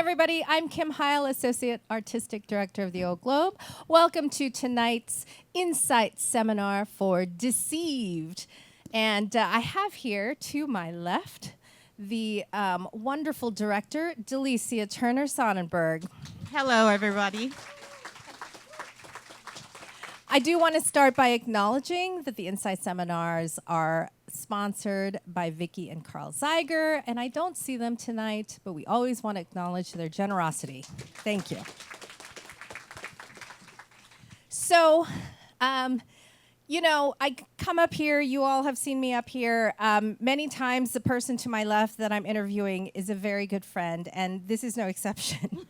everybody. I'm Kim Heil, Associate Artistic Director of the Old Globe. Welcome to tonight's Insight Seminar for Deceived. And I have here to my left the wonderful director, Delicia Turner Sonnenberg. Hello, everybody. I do want to start by acknowledging that the Insight Seminars are sponsored by Vicki and Carl Zeiger, and I don't see them tonight, but we always want to acknowledge their generosity. Thank you. So, you know, I come up here, you all have seen me up here. Many times the person to my left that I'm interviewing is a very good friend, and this is no exception.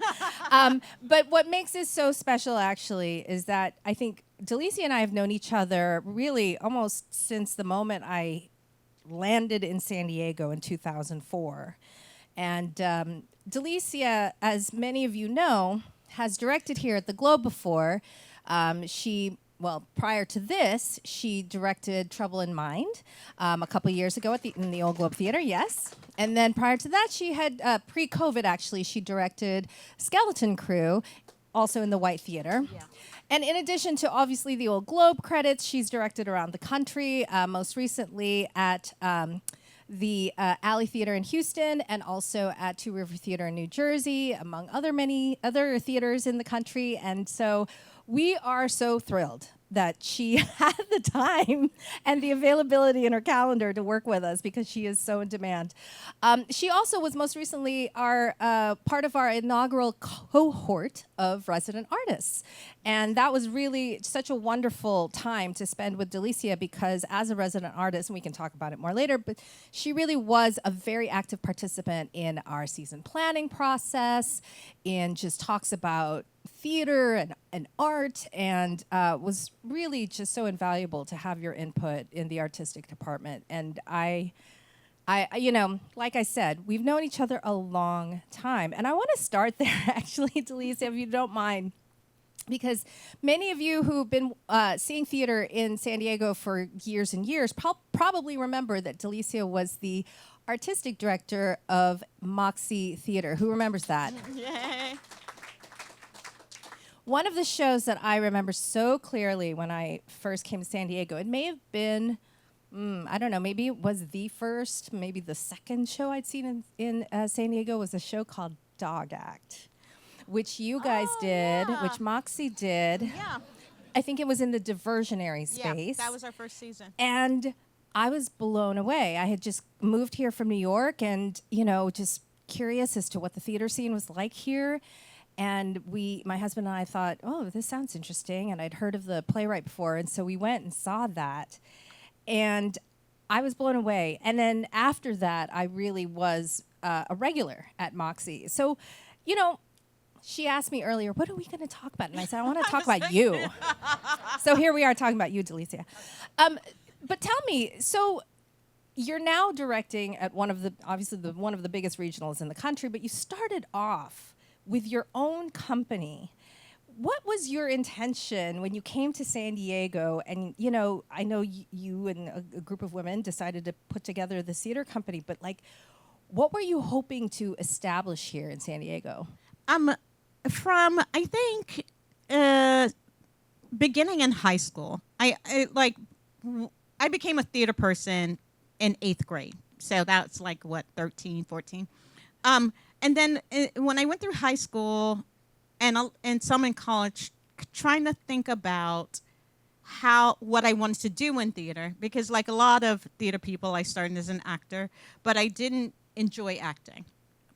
But what makes this so special, actually, is that I think Delicia and I have known each other really almost since the moment I landed in San Diego in 2004. And Delicia, as many of you know, has directed here at the Globe before. Prior to this, she directed Trouble in Mind a couple years ago in the Old Globe Theater, yes. And then prior to that, she had, pre-COVID actually, she directed Skeleton Crew, also in the White Theater. Yeah. And in addition to obviously the Old Globe credits, she's directed around the country, most recently at the Alley Theater in Houston and also at Two River Theater in New Jersey, among many other theaters in the country. And so we are so thrilled that she had the time and the availability in her calendar to work with us because she is so in demand. She also was most recently our part of our inaugural cohort of resident artists. And that was really such a wonderful time to spend with Delicia because as a resident artist, and we can talk about it more later, but she really was a very active participant in our season planning process, in just talks about theater and art, and was really just so invaluable to have your input in the artistic department. And I, you know, like I said, we've known each other a long time. And I want to start there, actually, Delicia, if you don't mind, because many of you who've been seeing theater in San Diego for years and years probably remember that Delicia was the artistic director of Moxie Theater. Who remembers that? Yay. One of the shows that I remember so clearly when I first came to San Diego, it may have been, I don't know, maybe it was the first, maybe the second show I'd seen in San Diego was a show called Dog Act, which you guys did, yeah. which Moxie did. Yeah. I think it was in the diversionary space. Yeah, that was our first season. And I was blown away. I had just moved here from New York and, you know, just curious as to what the theater scene was like here. And my husband and I thought, oh, this sounds interesting. And I'd heard of the playwright before. And so we went and saw that. And I was blown away. And then after that, I really was a regular at Moxie. So, you know, she asked me earlier, what are we going to talk about? And I said, I want to talk about you. So here we are talking about you, Delicia. But tell me, so you're now directing at one of the biggest regionals in the country, but you started off with your own company. What was your intention when you came to San Diego? And, you know, I know you and a group of women decided to put together the theater company, but like, what were you hoping to establish here in San Diego? From, I think, beginning in high school, I became a theater person in 8th grade. So that's like, 13, 14. And then when I went through high school and some in college, trying to think about what I wanted to do in theater, because like a lot of theater people, I started as an actor, but I didn't enjoy acting,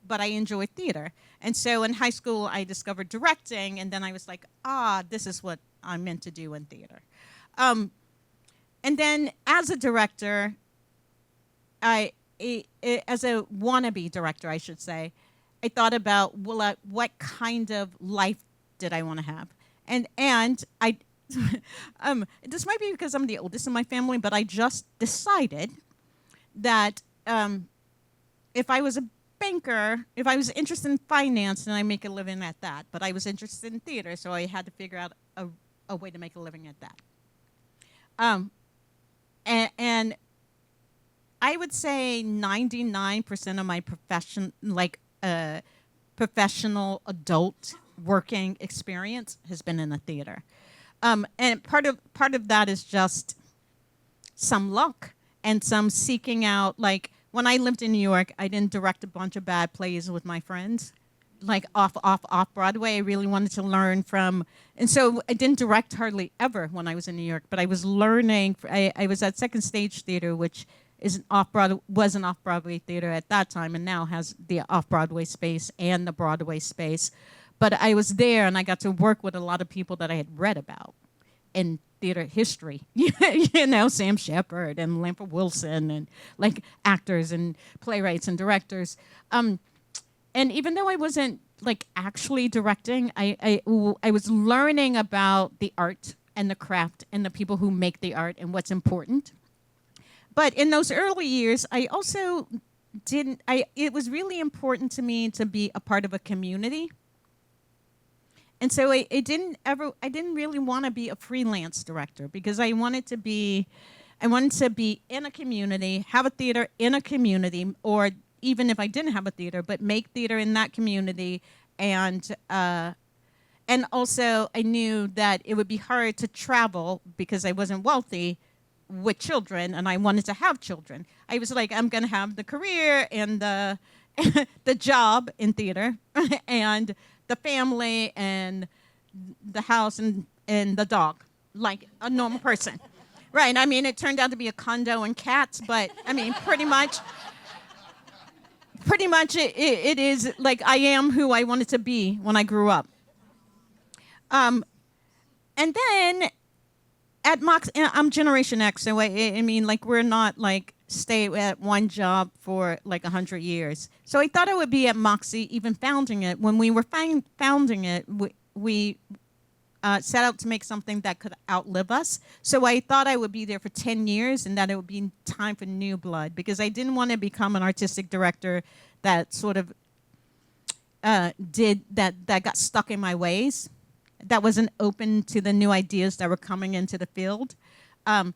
but I enjoyed theater. And so in high school, I discovered directing, and then I was like, this is what I'm meant to do in theater. And then as a director, as a wannabe director, I should say, I thought about what kind of life did I want to have, and I, this might be because I'm the oldest in my family, but I just decided that if I was a banker, if I was interested in finance, then I make a living at that. But I was interested in theater, so I had to figure out a way to make a living at that. And I would say 99% of my professional adult working experience has been in the theater. And part of that is just some luck and some seeking out. Like when I lived in New York, I didn't direct a bunch of bad plays with my friends, like off Broadway. I really wanted to learn from, and so I didn't direct hardly ever when I was in New York. But I was learning. I was at Second Stage Theater, which was an off-Broadway theater at that time, and now has the off-Broadway space and the Broadway space. But I was there, and I got to work with a lot of people that I had read about in theater history. You know, Sam Shepard and Lamper Wilson, and like actors and playwrights and directors. And even though I wasn't like actually directing, I was learning about the art and the craft and the people who make the art and what's important. But in those early years, I also it was really important to me to be a part of a community. And so I didn't really want to be a freelance director, because I wanted to be in a community, have a theater in a community, or even if I didn't have a theater, but make theater in that community. And also I knew that it would be hard to travel because I wasn't wealthy with children, and I wanted to have children. I was like, I'm going to have the career and the the job in theater and the family and the house and the dog, like a normal person. Right. I mean, it turned out to be a condo and cats, but I mean, pretty much it is like I am who I wanted to be when I grew up. And then at Mox, I'm Generation X, so I mean, like, we're not like stay at one job for like 100 years. So I thought I would be at Moxie, even founding it. When we were founding it, we set out to make something that could outlive us. So I thought I would be there for 10 years and that it would be time for new blood, because I didn't want to become an artistic director that sort of that got stuck in my ways, that wasn't open to the new ideas that were coming into the field. I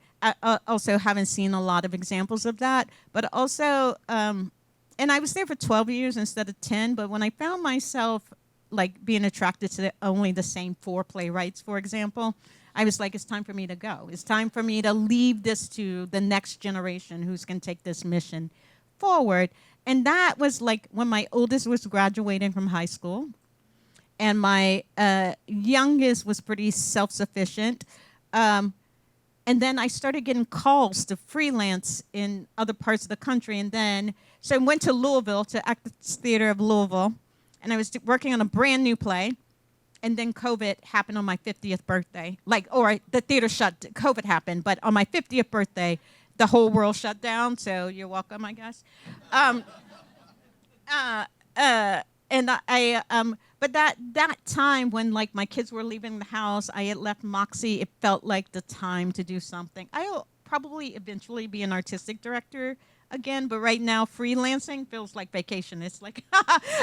also haven't seen a lot of examples of that, but also, and I was there for 12 years instead of 10, but when I found myself like being attracted to only the same 4 playwrights, for example, I was like, it's time for me to go. It's time for me to leave this to the next generation who's going to take this mission forward. And that was like when my oldest was graduating from high school, and my youngest was pretty self-sufficient. And then I started getting calls to freelance in other parts of the country. And then, so I went to Louisville, to Actors Theater of Louisville, and I was working on a brand new play. And then COVID happened on my 50th birthday. Or the theater COVID happened, but on my 50th birthday, the whole world shut down. So you're welcome, I guess. But that time when like my kids were leaving the house, I had left Moxie. It felt like the time to do something. I'll probably eventually be an artistic director again, but right now freelancing feels like vacation. It's like,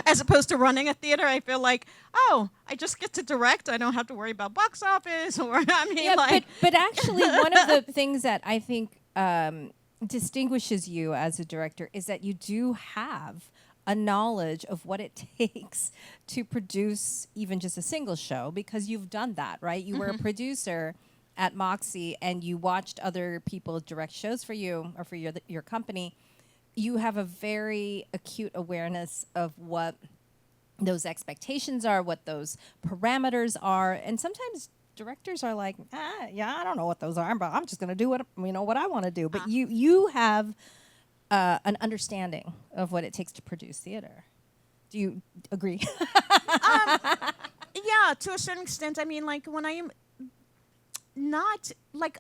as opposed to running a theater, I feel like, oh, I just get to direct. I don't have to worry about box office, or I mean, yeah, like. But actually, one of the things that I think distinguishes you as a director is that you do have a knowledge of what it takes to produce even just a single show, because you've done that, right? You were a producer at Moxie, and you watched other people direct shows for you or for your company. You have a very acute awareness of what those expectations are, what those parameters are, and sometimes directors are like, yeah, I don't know what those are, but I'm just going to do what I want to do. But you have an understanding of what it takes to produce theater. Do you agree? Yeah, to a certain extent. I mean, like when I am not like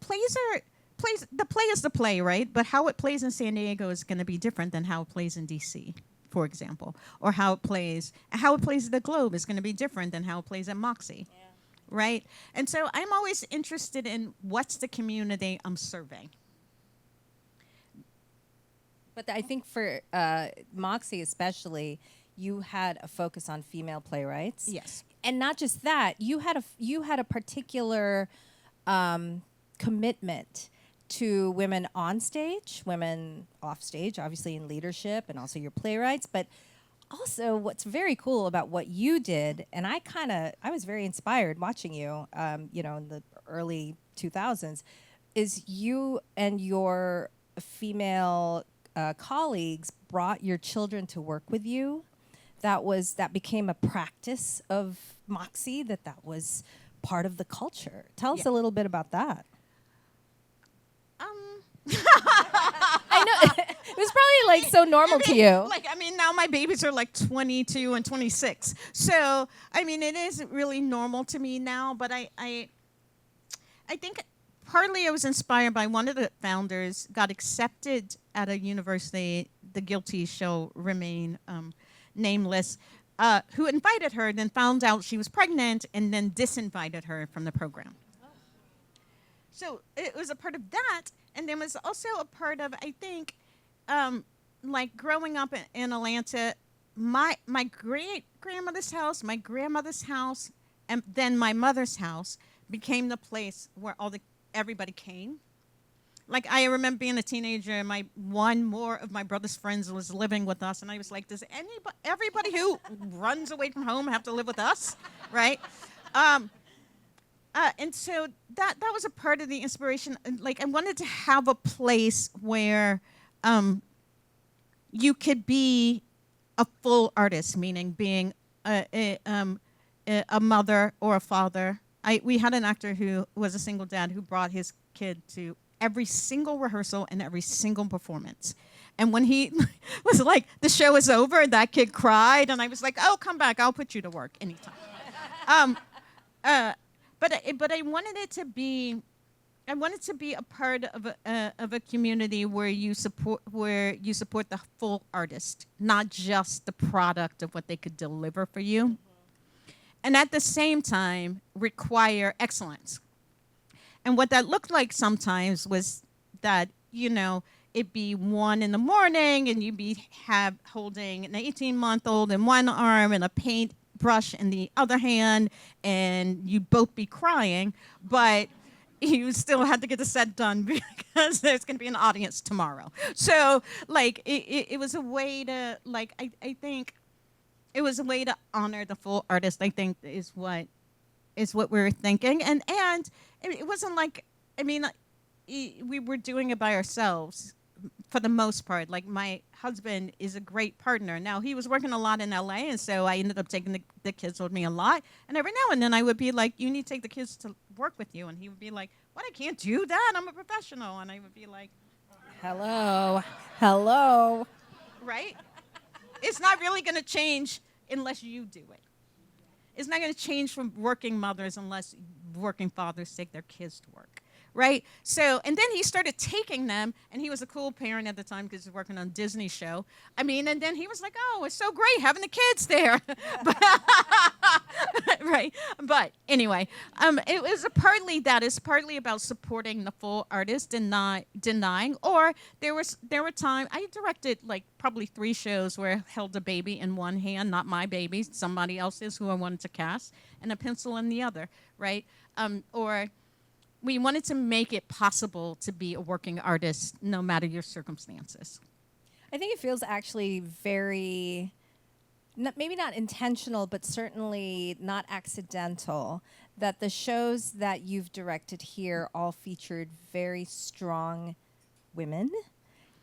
plays. The play is the play, right? But how it plays in San Diego is going to be different than how it plays in DC, for example, or how it plays at the Globe is going to be different than how it plays at Moxie, right? And so I'm always interested in what's the community I'm serving. But I think for Moxie especially, you had a focus on female playwrights. Yes. And not just that, you had a particular commitment to women on stage, women off stage, obviously in leadership, and also your playwrights. But also, what's very cool about what you did, and I was very inspired watching you, in the early 2000s, is you and your female colleagues brought your children to work with you. That became a practice of Moxie. That was part of the culture. Tell us a little bit about that. I know it was probably so normal to you. Now my babies are 22 and 26. So, it is really normal to me now, but I think partly I was inspired by one of the founders got accepted at a university, the guilty shall remain nameless, who invited her, then found out she was pregnant, and then disinvited her from the program. So it was a part of that, and there was also a part of, I think, growing up in Atlanta, my great-grandmother's house, my grandmother's house, and then my mother's house became the place where everybody came. I remember being a teenager, and one more of my brother's friends was living with us, and I was like, does everybody who runs away from home have to live with us, right? And so that was a part of the inspiration. I wanted to have a place where you could be a full artist, meaning being a mother or a father. We had an actor who was a single dad who brought his kid to every single rehearsal and every single performance. And when he was like, the show is over, that kid cried, and I was like, oh, come back, I'll put you to work anytime. But I wanted it to be, a part of a community where you support the full artist, not just the product of what they could deliver for you, and at the same time require excellence. And what that looked like sometimes was that, it'd be 1 in the morning and you'd be holding an 18-month-old in one arm and a paintbrush in the other hand, and you'd both be crying, but you still had to get the set done because there's going to be an audience tomorrow. So, it was a way to, I think it was a way to honor the full artist, I think, is what we were thinking. And it wasn't we were doing it by ourselves for the most part. My husband is a great partner. Now, he was working a lot in LA, and so I ended up taking the kids with me a lot. And every now and then I would be like, you need to take the kids to work with you. And he would be like, what, I can't do that? I'm a professional. And I would be like, hello. Right? It's not really going to change unless you do it. It's not going to change from working mothers unless working fathers take their kids to work, right? So, and then he started taking them, and he was a cool parent at the time because he was working on a Disney show. And then he was like, oh, it's so great having the kids there. Right? But anyway, it was partly that. It's partly about supporting the full artist and not denying. Or there were times, I directed probably 3 shows where I held a baby in one hand, not my baby, somebody else's who I wanted to cast, and a pencil in the other, right? Or we wanted to make it possible to be a working artist no matter your circumstances. I think it feels actually very, maybe not intentional, but certainly not accidental, that the shows that you've directed here all featured very strong women,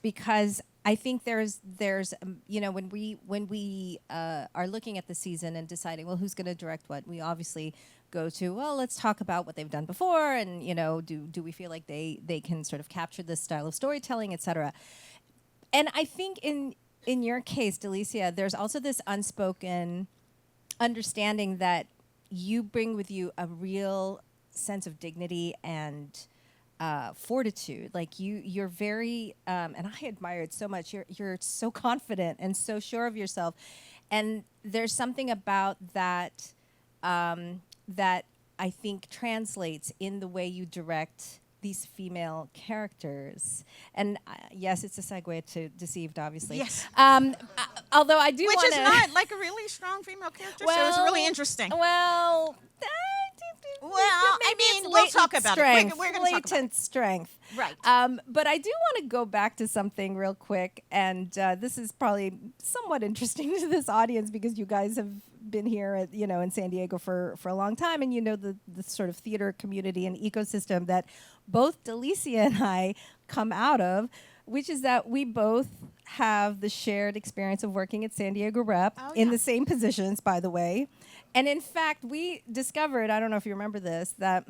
because I think there's when we are looking at the season and deciding, well, who's going to direct what, we obviously go to, well, let's talk about what they've done before, and do we feel like they can sort of capture this style of storytelling, etc. And I think in your case, Delicia, there's also this unspoken understanding that you bring with you a real sense of dignity and fortitude. You're very, and I admire it so much. You're so confident and so sure of yourself, and there's something about that that I think translates in the way you direct these female characters. And yes, it's a segue to Deceived, obviously. Yes. Although I do want to... Which is not a really strong female character, so it's really interesting. Well, talk about strength, it. We're going to talk about blatant it. strength. Right. But I do want to go back to something real quick, and this is probably somewhat interesting to this audience because you guys have been here, in San Diego for a long time, and you know the sort of theater community and ecosystem that both Delicia and I come out of, which is that we both have the shared experience of working at San Diego Rep in the same positions, by the way. And in fact, we discovered, I don't know if you remember this, that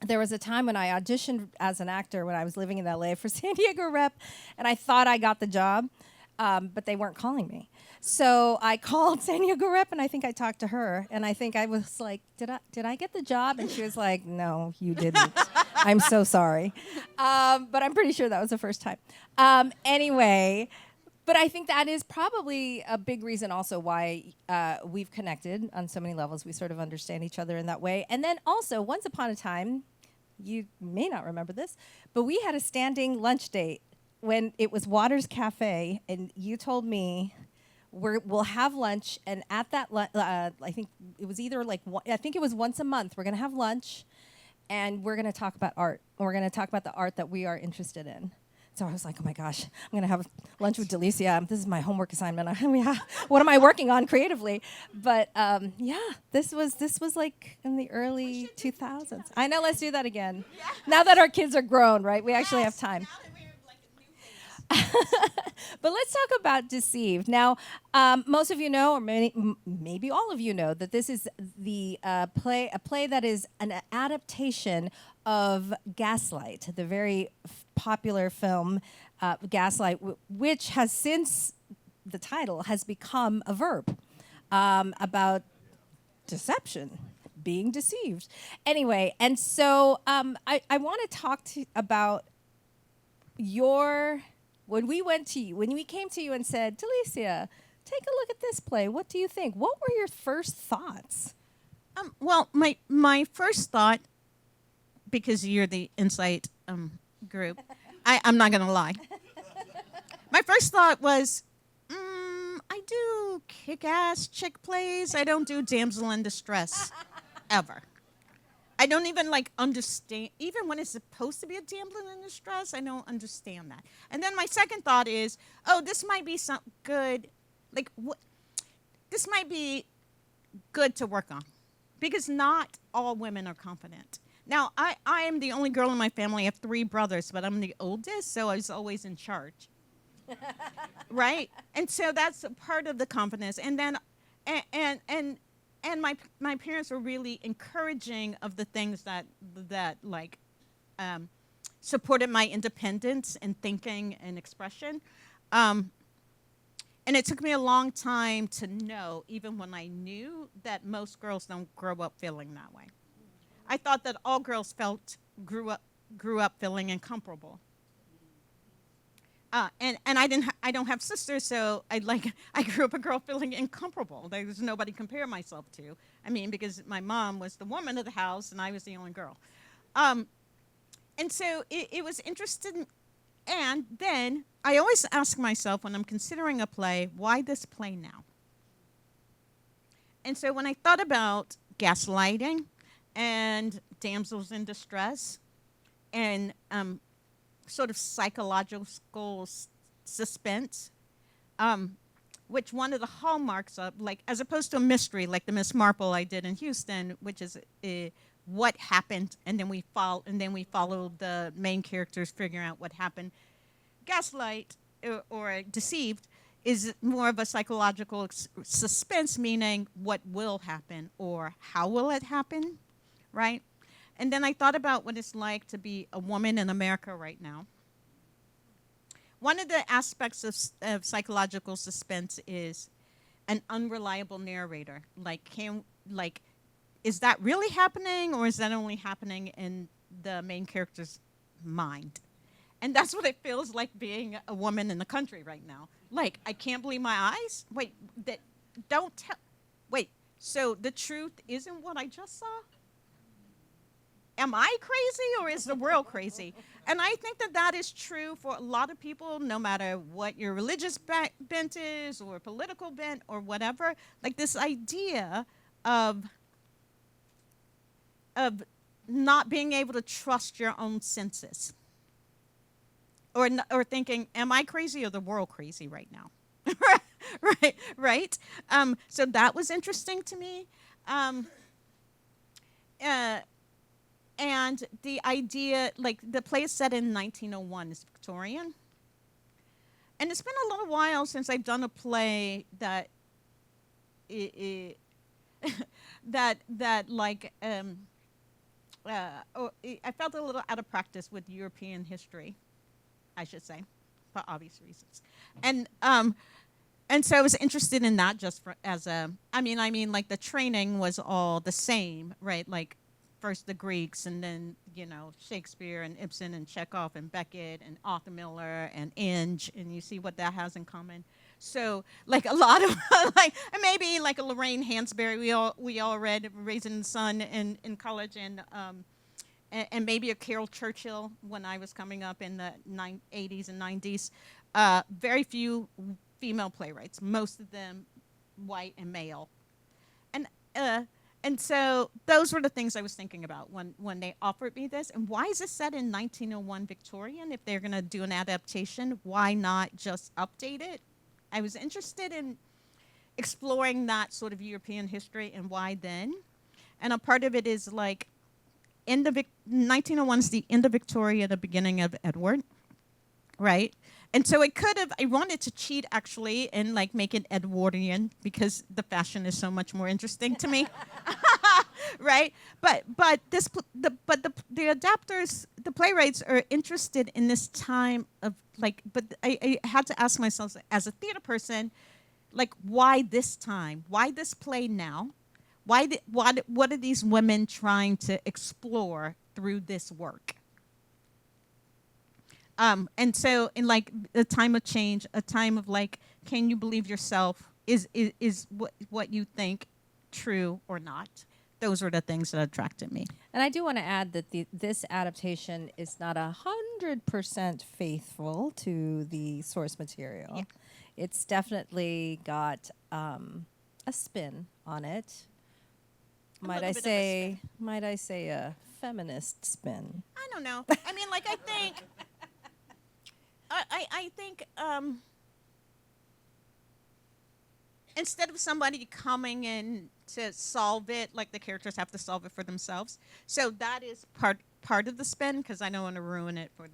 there was a time when I auditioned as an actor when I was living in LA for San Diego Rep, and I thought I got the job, but they weren't calling me. So I called San Diego Rep, and I think I talked to her, and I think I was like, did I get the job? And she was like, no, you didn't. I'm so sorry. But I'm pretty sure that was the first time. Anyway, but I think that is probably a big reason also why we've connected on so many levels. We sort of understand each other in that way. And then also, once upon a time, you may not remember this, but we had a standing lunch date when it was Waters Cafe, and you told me we'll have lunch, and at that I think it was either I think it was once a month. We're going to have lunch, and we're going to talk about art. And we're going to talk about the art that we are interested in. So I was like, oh my gosh, I'm going to have lunch with Delicia. This is my homework assignment. What am I working on creatively? But this was like in the early 2000s. I know, let's do that again. Yeah. Now that our kids are grown, right? We actually have time. But let's talk about Deceived. Now, most of you know, or maybe all of you know, that this is a play that is an adaptation of Gaslight, the very popular film Gaslight, which has since the title has become a verb about deception, being deceived. Anyway, and so I want to talk about when we came to you and said, Delicia, take a look at this play. What do you think? What were your first thoughts? Well, my first thought, because you're the Insight group, I'm not going to lie. My first thought was, I do kick-ass chick plays. I don't do damsel in distress, ever. I don't even understand, even when it's supposed to be a damsel in distress, I don't understand that. And then my second thought is, this might be some good, this might be good to work on, because not all women are confident. Now, I am the only girl in my family. I have 3 brothers, but I'm the oldest, so I was always in charge. Right? And so that's a part of the confidence. And then, and my parents were really encouraging of the things that supported my independence and thinking and expression. And it took me a long time to know, even when I knew, that most girls don't grow up feeling that way. I thought that all girls grew up feeling incomparable. And I don't have sisters, so I grew up a girl feeling incomparable. There's nobody to compare myself to. I mean, because my mom was the woman of the house and I was the only girl. And so it was interesting. And then I always ask myself when I'm considering a play, why this play now? And so when I thought about gaslighting and damsels in distress and sort of psychological suspense, which one of the hallmarks of, as opposed to a mystery like the Miss Marple I did in Houston, which is what happened, and then we follow the main characters figuring out what happened. Gaslight or Deceived is more of a psychological suspense, meaning what will happen or how will it happen, right? And then I thought about what it's like to be a woman in America right now. One of the aspects of psychological suspense is an unreliable narrator. Is that really happening, or is that only happening in the main character's mind? And that's what it feels like being a woman in the country right now. I can't believe my eyes. Wait, don't tell. Wait, so the truth isn't what I just saw? Am I crazy, or is the world crazy? And I think that is true for a lot of people, no matter what your religious bent is or political bent or whatever. This idea of not being able to trust your own senses, or thinking, am I crazy or the world crazy right now? Right. So that was interesting to me. Um, uh, and the idea, like the play is set in 1901, is Victorian, and it's been a little while since I've done a play that that like I felt a little out of practice with European history, I should say, for obvious reasons, and um, and so I was interested in that just for, as a, I mean, like the training was all the same, right? Like first the Greeks, and then Shakespeare and Ibsen and Chekhov and Beckett and Arthur Miller and Inge, and you see what that has in common. So like a lot of like, and maybe like a Lorraine Hansberry, we all read Raisin in the Sun in college, and maybe a Carol Churchill when I was coming up in the 80s and 90s. Very few female playwrights, most of them white and male. And and so those were the things I was thinking about when they offered me this. And why is it set in 1901 Victorian? If they're going to do an adaptation, why not just update it? I was interested in exploring that sort of European history and why then. And a part of it is like, 1901 is the end of Victoria, the beginning of Edward, right? And so I wanted to cheat actually and like make it Edwardian because the fashion is so much more interesting to me, right? But the adapters, the playwrights are interested in this time of like, but I had to ask myself as a theater person, like, why this time? Why this play now? What are these women trying to explore through this work? And so in like a time of change, a time of like, can you believe yourself? Is what you think true or not? Those were the things that attracted me. And I do want to add that this adaptation is not 100% faithful to the source material. Yeah. It's definitely got a spin on it. Might I say a feminist spin? I don't know. I mean, like, I think, I think instead of somebody coming in to solve it, like the characters have to solve it for themselves. So that is part of the spin, because I don't want to ruin it for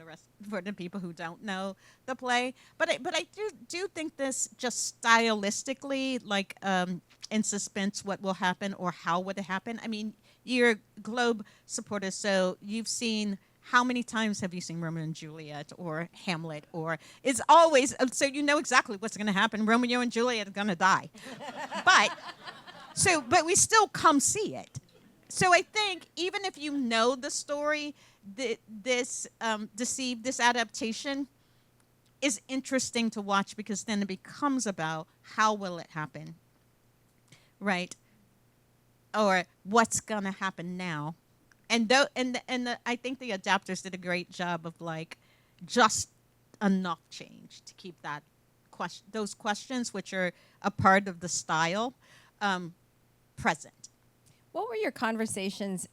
the people who don't know the play. But I do think this just stylistically, like in suspense, what will happen or how would it happen. I mean, you're a Globe supporter, so you've seen. How many times have you seen Romeo and Juliet or Hamlet? Or it's always, so you know exactly what's going to happen. Romeo and Juliet are going to die. But we still come see it. So I think even if you know the story, this adaptation is interesting to watch, because then it becomes about how will it happen, right? Or what's going to happen now. And I think the adapters did a great job of like just enough change to keep that those questions, which are a part of the style, present. What were your conversations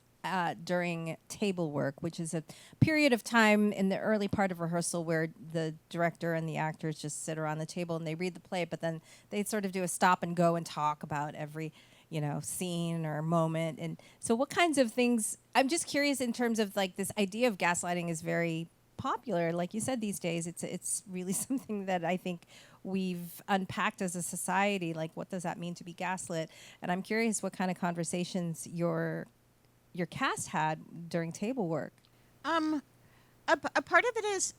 during table work, which is a period of time in the early part of rehearsal where the director and the actors just sit around the table and they read the play, but then they sort of do a stop and go and talk about every scene or moment. And so what kinds of things, I'm just curious in terms of like this idea of gaslighting is very popular. Like you said, these days, it's really something that I think we've unpacked as a society. Like, what does that mean to be gaslit? And I'm curious what kind of conversations your cast had during table work. A part of it is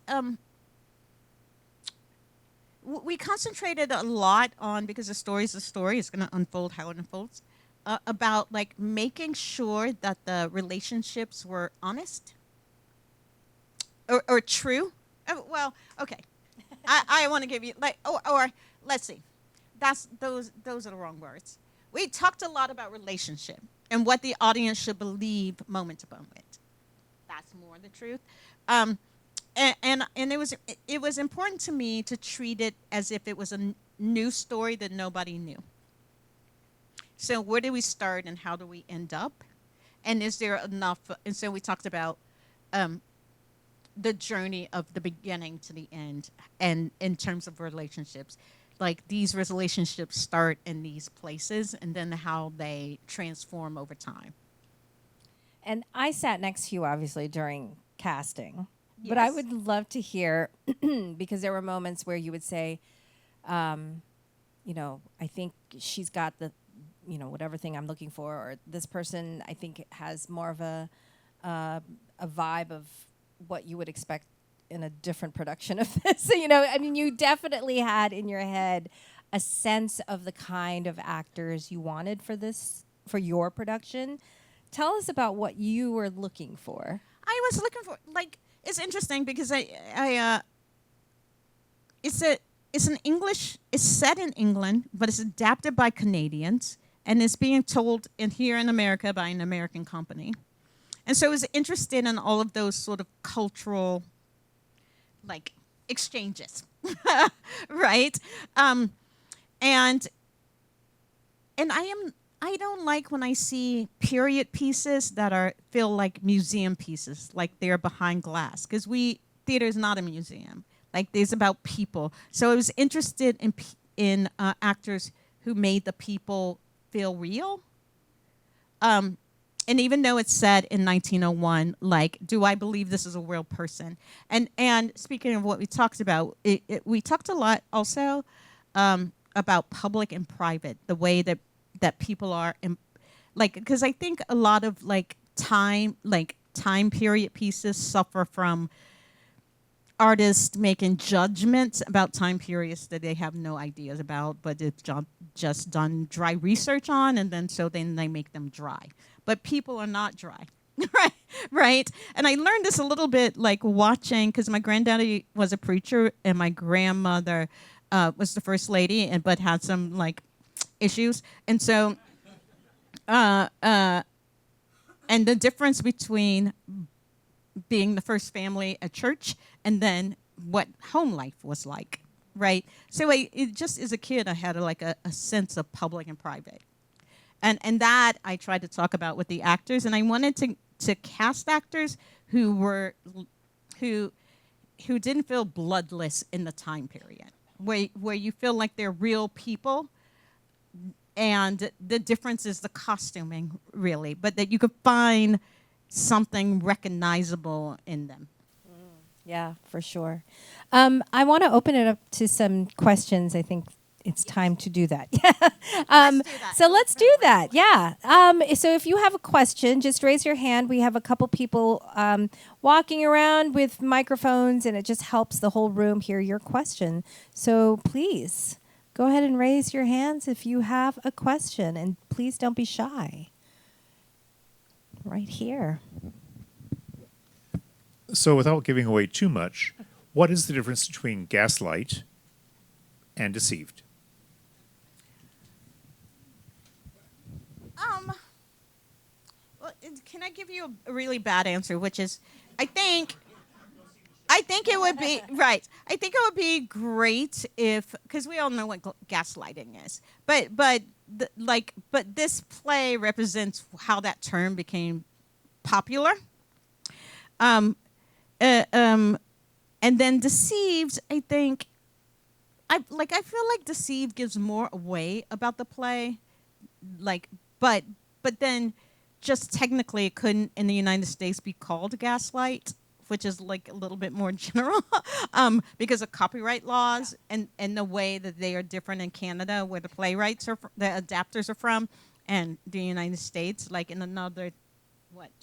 we concentrated a lot on, because the story is going to unfold how it unfolds, about like making sure that the relationships were honest or true. Well, okay. I want to give you like, or let's see, those are the wrong words. We talked a lot about relationship and what the audience should believe moment to moment. That's more the truth. And it was important to me to treat it as if it was a new story that nobody knew. So where do we start and how do we end up? And is there enough? And so we talked about the journey of the beginning to the end, and in terms of relationships, like these relationships start in these places, and then how they transform over time. And I sat next to you, obviously, during casting. But I Yes. would love to hear, because there were moments where you would say, I think she's got the, whatever thing I'm looking for, or this person, I think, has more of a vibe of what you would expect in a different production of this. You definitely had in your head a sense of the kind of actors you wanted for your production. Tell us about what you were looking for. I was looking for, like, it's interesting because it's set in England, but it's adapted by Canadians, and it's being told here in America by an American company. And so I was interested in all of those sort of cultural, like, exchanges, right? And I don't like when I see period pieces that feel like museum pieces, like they're behind glass, because theater is not a museum. Like, there's about people. So I was interested in actors who made the people feel real. And even though it's said in 1901, like, do I believe this is a real person? And speaking of what we talked about, we talked a lot also about public and private, the way that people are, like, because I think a lot of time period pieces suffer from artists making judgments about time periods that they have no ideas about, but it's just done dry research on, and then they make them dry. But people are not dry, right? And I learned this a little bit, like, watching, because my granddaddy was a preacher, and my grandmother was the first lady, but had some, like, issues. And so, and the difference between being the first family at church and then what home life was like, right? So it just as a kid, I had a sense of public and private. And that I tried to talk about with the actors, and I wanted to cast actors who didn't feel bloodless in the time period, where you feel like they're real people, and the difference is the costuming, really, but that you could find something recognizable in them. Yeah, for sure. I want to open it up to some questions. I think it's time to do that. So let's do that. Yeah. So if you have a question, just raise your hand. We have a couple people walking around with microphones, and it just helps the whole room hear your question. So please go ahead and raise your hands if you have a question, and please don't be shy. Right here. So without giving away too much, what is the difference between gaslight and deceived? Well, can I give you a really bad answer, which is, I think it would be right. I think it would be great if, because we all know what gaslighting is, but this play represents how that term became popular. And then deceived, I think, I feel like deceived gives more away about the play, but then just technically it couldn't in the United States be called Gaslight, which is like a little bit more general, because of copyright laws and the way that they are different in Canada, where the playwrights are, the adapters are from, and the United States, like in another,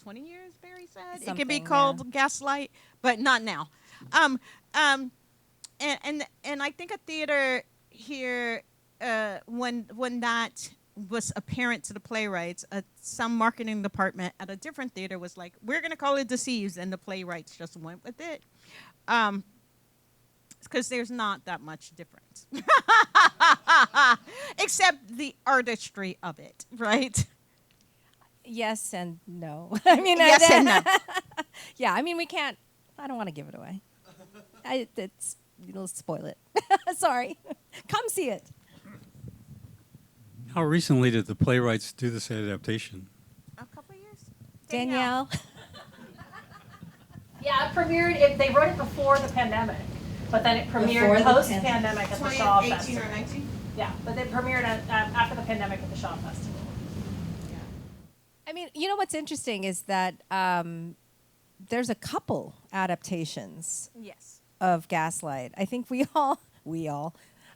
20 years, Barry said? It could be called Gaslight, but not now. And I think a theater here, when that was apparent to the playwrights, some marketing department at a different theater was like, we're going to call it Deceived, and the playwrights just went with it. Because there's not that much difference. Except the artistry of it, right? Yes and no. Yes and no. Yeah, we can't. I don't want to give it away. It'll spoil it. Sorry. Come see it. How recently did the playwrights do this adaptation? A couple of years. Danielle. Yeah, it premiered. They wrote it before the pandemic, but then it premiered post-pandemic at the Shaw 2018 Festival. or 19? Yeah, but they premiered after the pandemic at the Shaw Festival. I mean, you know what's interesting is that there's a couple adaptations Yes. of Gaslight. I think we all,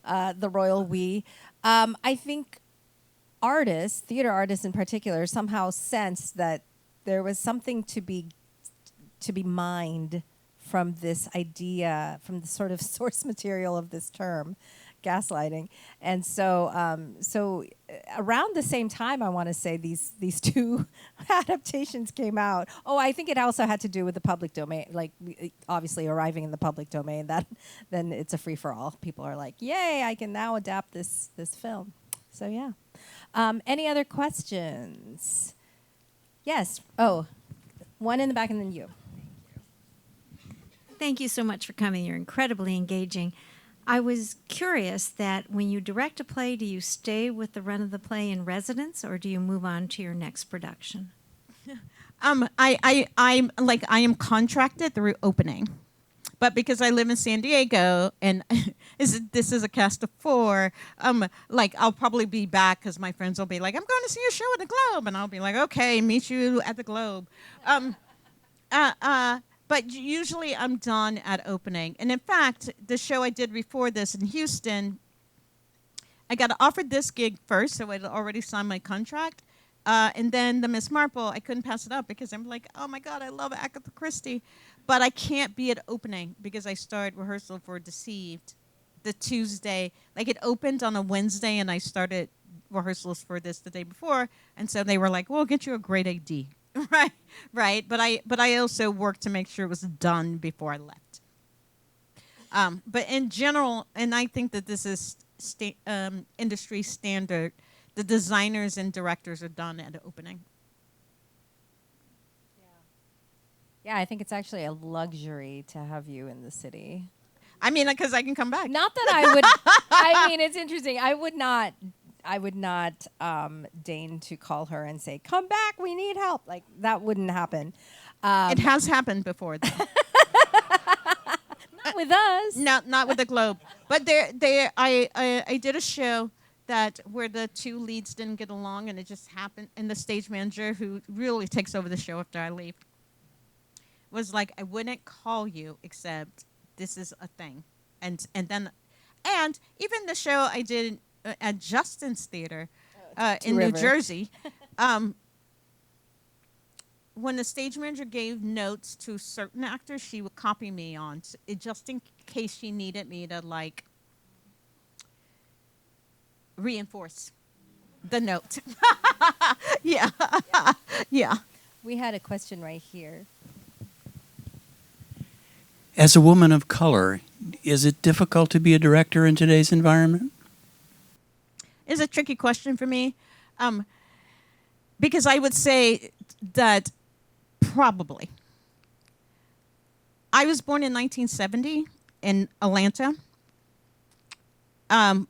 the royal we. I think artists, theater artists in particular, somehow sensed that there was something to be mined from this idea, from the sort of source material of this term, gaslighting. And so, around the same time, I want to say these two adaptations came out. Oh, I think it also had to do with the public domain, like obviously arriving in the public domain. That then it's a free for all. People are like, "Yay! I can now adapt this film." So yeah. Any other questions? Yes. Oh, one in the back, and then you. Thank you so much for coming. You're incredibly engaging. I was curious that when you direct a play, do you stay with the run of the play in residence, or do you move on to your next production? I'm I am contracted through opening, but because I live in San Diego and this is a cast of 4, like I'll probably be back because my friends will be like, I'm going to see a show at the Globe, and I'll be like, okay, meet you at the Globe. But usually I'm done at opening. And in fact, the show I did before this in Houston, I got offered this gig first, so I'd already signed my contract. And then the Miss Marple, I couldn't pass it up because I'm like, oh my God, I love Agatha Christie. But I can't be at opening because I start rehearsal for Deceived the Tuesday. Like it opened on a Wednesday and I started rehearsals for this the day before. And so they were like, we'll get you a great AD. Right. But I also worked to make sure it was done before I left. But in general, and I think that this is industry standard, the designers and directors are done at opening. Yeah, I think it's actually a luxury to have you in the city. I mean, because I can come back. Not that I would. I mean, it's interesting. I would not deign to call her and say, "Come back, we need help." Like that wouldn't happen. It has happened before, though. Not with us. No, not with the Globe. But I did a show where the 2 leads didn't get along, and it just happened. And the stage manager, who really takes over the show after I leave, was like, "I wouldn't call you except this is a thing." And even the show I did at Justin's Theater in New Jersey, when the stage manager gave notes to certain actors, she would copy me on, just in case she needed me to, like, reinforce the note. Yeah. Yeah. We had a question right here. As a woman of color, is it difficult to be a director in today's environment? It's a tricky question for me, because I would say that probably. I was born in 1970 in Atlanta, and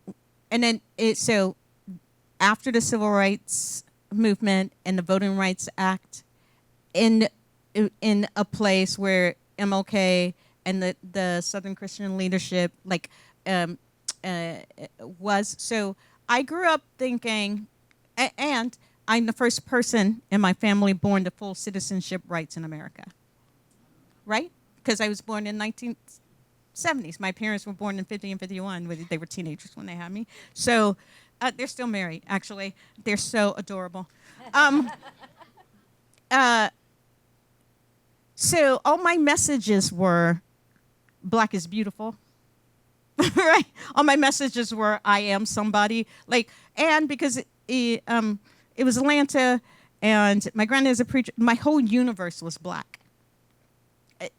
then so after the Civil Rights Movement and the Voting Rights Act, in a place where MLK and the Southern Christian leadership was so. I grew up thinking, and I'm the first person in my family born to full citizenship rights in America, right? Because I was born in 1970s. My parents were born in 50 and 51. They were teenagers when they had me. So they're still married, actually. They're so adorable. So all my messages were, Black is beautiful. Right? All my messages were, I am somebody. And because it was Atlanta, and my granddad's a preacher, my whole universe was Black. I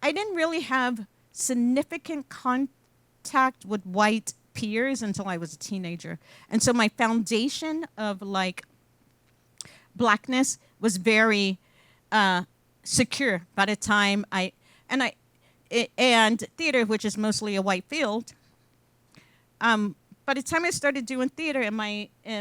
didn't really have significant contact with white peers until I was a teenager. And so my foundation of, Blackness was very secure by the time and theater, which is mostly a white field, by the time I started doing theater, and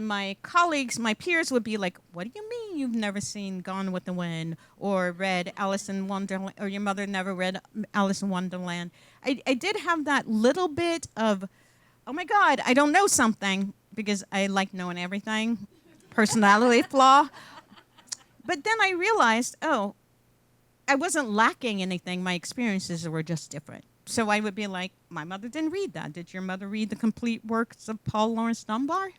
my colleagues, my peers would be like, "What do you mean you've never seen Gone with the Wind or read Alice in Wonderland, or your mother never read Alice in Wonderland?" I did have that little bit of, "Oh my God, I don't know something," because I like knowing everything, personality flaw. But then I realized, oh, I wasn't lacking anything. My experiences were just different. So I would be like, my mother didn't read that. Did your mother read the complete works of Paul Laurence Dunbar?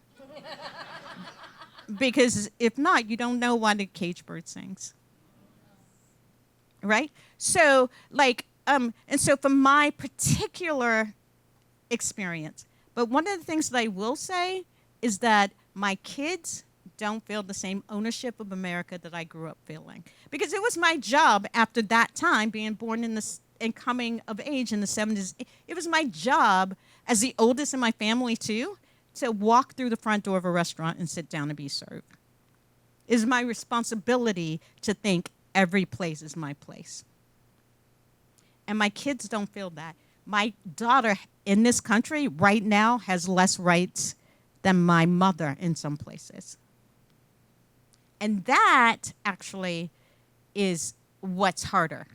Because if not, you don't know why the cage bird sings. Right? So, and so from my particular experience, but one of the things that I will say is that my kids don't feel the same ownership of America that I grew up feeling. Because it was my job after that time, being born in the and coming of age in the 70s, it was my job as the oldest in my family too, to walk through the front door of a restaurant and sit down and be served. It is my responsibility to think every place is my place. And my kids don't feel that. My daughter in this country right now has less rights than my mother in some places. And that actually is what's harder.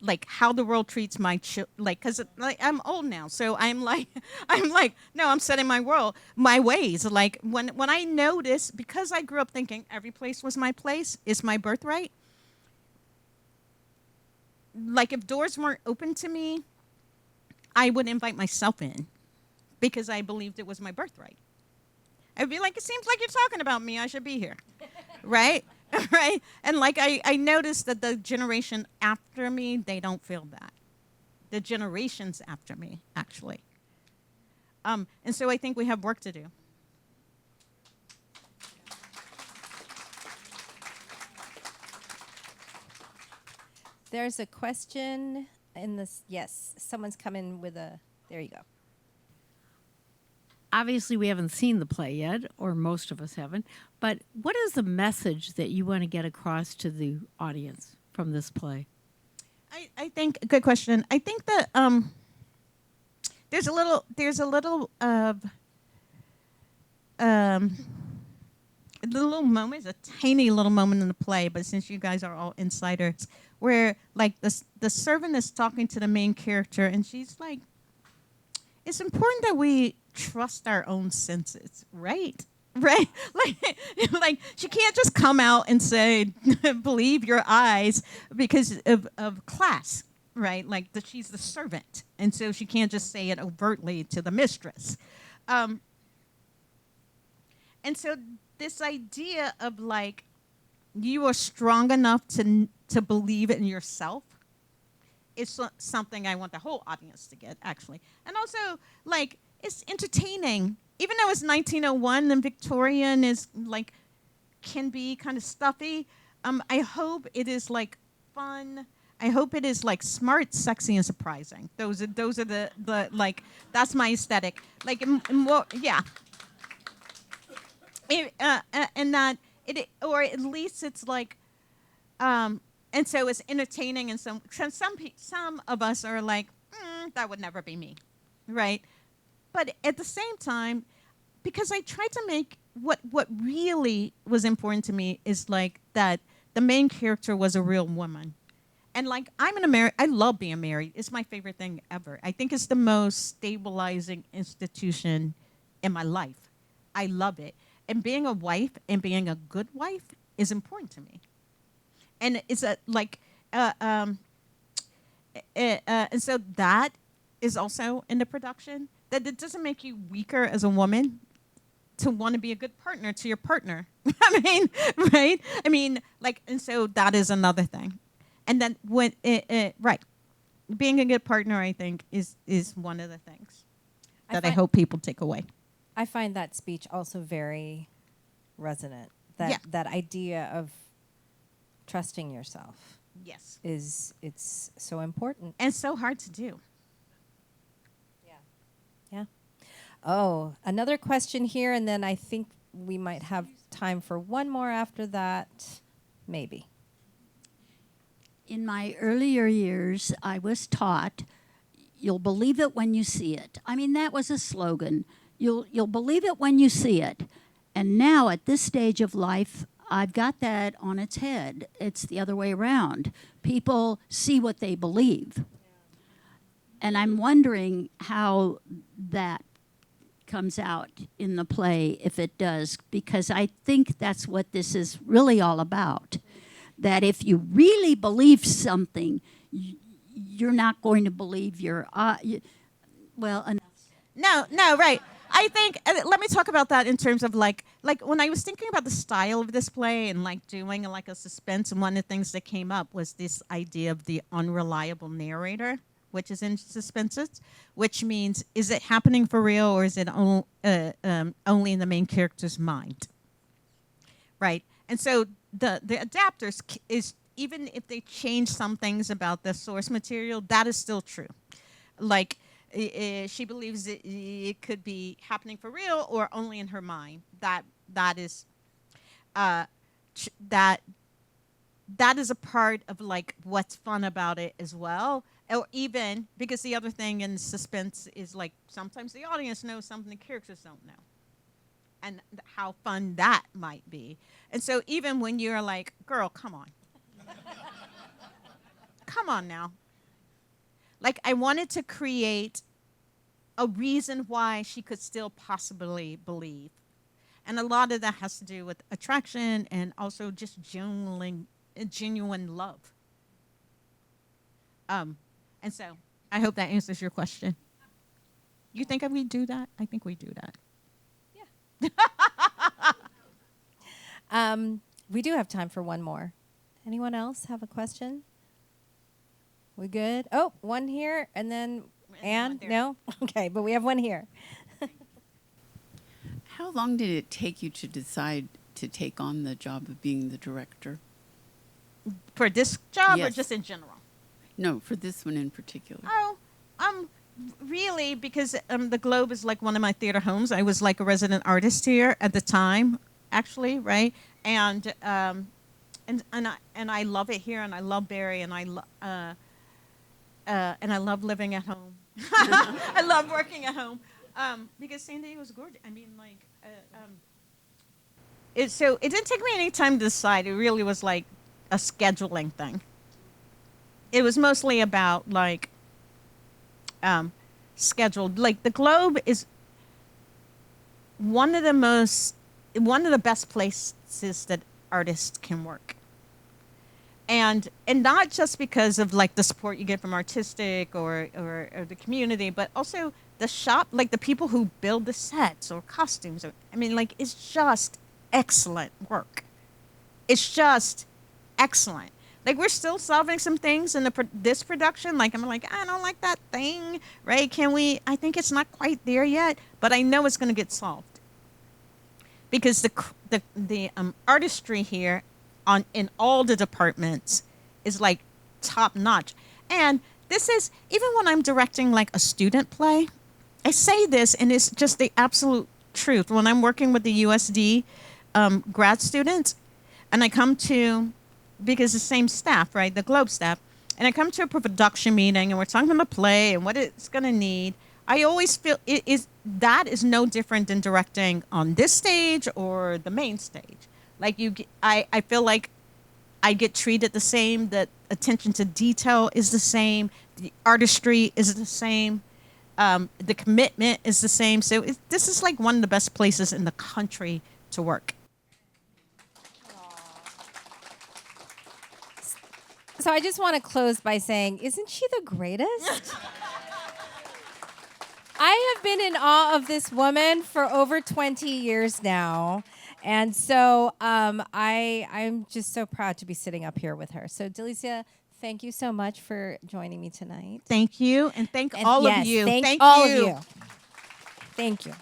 Like how the world treats my because I'm old now, so I'm like, no, I'm setting my ways. Like when I notice, because I grew up thinking every place was my place, is my birthright. Like if doors weren't open to me, I would invite myself in, because I believed it was my birthright. I'd be like, it seems like you're talking about me. I should be here, right? Right? And like I noticed that the generation after me, they don't feel that. The generations after me, actually. And so I think we have work to do. There's a question in this. Yes, someone's coming with a. There you go. Obviously, we haven't seen the play yet, or most of us haven't, but what is the message that you want to get across to the audience from this play? I think, good question. I think that there's a little of a little moment, a tiny little moment in the play, but since you guys are all insiders, where like the servant is talking to the main character, and she's like, it's important that we trust our own senses, right? Right? Like she can't just come out and say, believe your eyes, because of class, right? Like she's the servant, and so she can't just say it overtly to the mistress. And so this idea of like, you are strong enough to believe in yourself is something I want the whole audience to get, actually. And also, like, it's entertaining. Even though it's 1901 and Victorian is like, can be kind of stuffy, I hope it is like fun. I hope it is like smart, sexy, and surprising. Those are the like, that's my aesthetic. Like, yeah. And that it, or at least it's like, and so it's entertaining, and some of us are like, that would never be me, right? But at the same time, because I tried to make what really was important to me is like that the main character was a real woman. And like, I love being married. It's my favorite thing ever. I think it's the most stabilizing institution in my life. I love it. And being a wife and being a good wife is important to me. And it's and so that is also in the production, that it doesn't make you weaker as a woman to want to be a good partner to your partner. I mean, right? I mean, like, and so that is another thing. And then when right, being a good partner, I think, is one of the things that I hope people take away. I find that speech also very resonant. That idea of trusting yourself. Yes. It's so important. And so hard to do. Yeah. Oh, another question here, and then I think we might have time for one more after that. Maybe. In my earlier years, I was taught, you'll believe it when you see it. I mean, that was a slogan. You'll believe it when you see it. And now at this stage of life, I've got that on its head. It's the other way around. People see what they believe. And I'm wondering how that comes out in the play, if it does, because I think that's what this is really all about. That if you really believe something, you're not going to believe enough. No, right. I think, let me talk about that in terms of like when I was thinking about the style of this play and like doing like a suspense, and one of the things that came up was this idea of the unreliable narrator, which is in suspenses, which means, is it happening for real, or is it only in the main character's mind? Right. And so the adapters is, even if they change some things about the source material, that is still true. Like, she believes it could be happening for real or only in her mind. That is a part of like what's fun about it as well. Or even because the other thing in suspense is like sometimes the audience knows something the characters don't know, and how fun that might be. And so even when you're like, girl, come on. Come on now. Like, I wanted to create a reason why she could still possibly believe. And a lot of that has to do with attraction and also just genuine love. And so I hope that answers your question. You think we do that? I think we do that. We do have time for one more. Anyone else have a question? We good? Oh, one here, and then Anne? No? Okay, but we have one here. How long did it take you to decide to take on the job of being the director? For this job, Yes. or just in general? No, for this one in particular. Oh, really, because the Globe is like one of my theater homes. I was like a resident artist here at the time, actually, right? And I love it here, and I love Barry, and I love living at home. I love working at home because San Diego is gorgeous. I mean, like, so it didn't take me any time to decide. It really was like a scheduling thing. It was mostly about like scheduled. Like the Globe is one of the best places that artists can work. And not just because of like the support you get from artistic or the community, but also the shop, like the people who build the sets or costumes. It's just excellent work. It's just excellent. Like, we're still solving some things in this production. Like, I'm like, I don't like that thing, right? I think it's not quite there yet, but I know it's going to get solved. Because the artistry here in all the departments is like top notch. And this is, even when I'm directing like a student play, I say this and it's just the absolute truth. When I'm working with the USD grad students, and I come to, because the same staff, right, the Globe staff, and I come to a production meeting and we're talking about the play and what it's going to need, I always feel that is no different than directing on this stage or the main stage. Like I feel like I get treated the same, that attention to detail is the same, the artistry is the same, the commitment is the same. So this is like one of the best places in the country to work. So I just want to close by saying, isn't she the greatest? I have been in awe of this woman for over 20 years now. And so I'm just so proud to be sitting up here with her. So Delicia, thank you so much for joining me tonight. Thank you. And thank all of you. Thank all of you. Thank you.